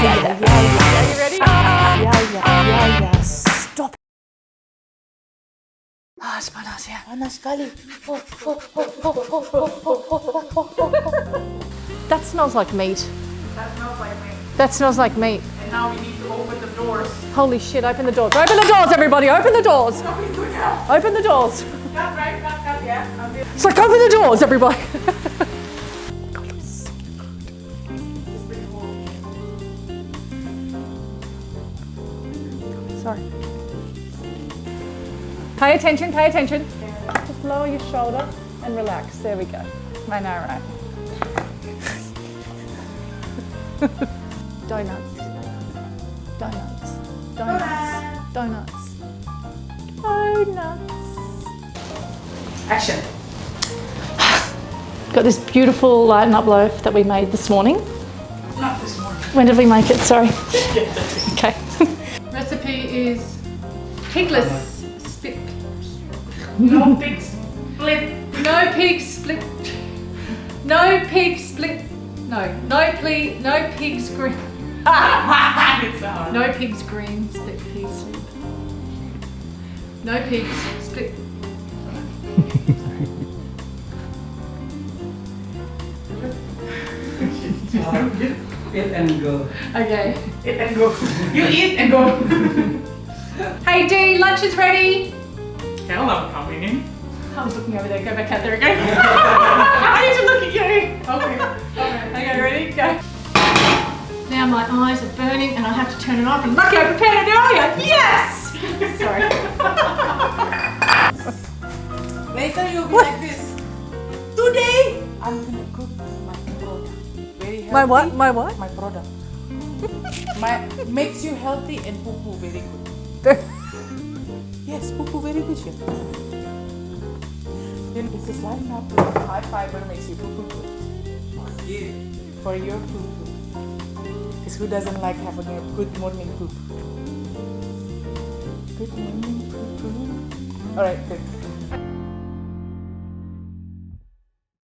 Are you ready? Yeah. Stop. Ah, it's panas, yeah. Panas sekali. That smells like meat. That smells like me. That smells like meat. And now we need to open the doors. Holy shit, open the doors. Open the doors, everybody. Open the doors. What are we doing now? Open the doors. Cut, right? Cut, yeah. It's like, open the doors, everybody. Sorry. Pay attention, pay attention. Just lower your shoulder and relax. There we go. I know, right? Donuts. Donuts. Donuts. Donuts. Donuts. Action. Got this beautiful lighten up loaf that we made this morning. Not this morning. When did we make it? Sorry. Okay. Recipe is pigless split. No big split. No pig split. No pig split. No pigs green. It's hard. No pigs green split pigs. No pigs split. Eat and go. Okay. Eat and go. You eat and go. Hey Dee, lunch is ready. Hell, I'm coming in. I was looking over there. Go back out there again. I need to look at you. Okay. Okay, ready? Go. Now my eyes are burning and I have to turn it off. And lucky I prepared it earlier. Yes. Sorry. Later you'll be like this. Today I'm gonna cook my product. Very healthy. My what? My what? My product. Makes you healthy and poo-poo very good. Yes, poo-poo very good, chef. Then this is lining up with high fiber makes you poo-poo good. Yeah. For your poo-poo. Because who doesn't like having a good morning poop? Good morning poo-poo. Alright, good.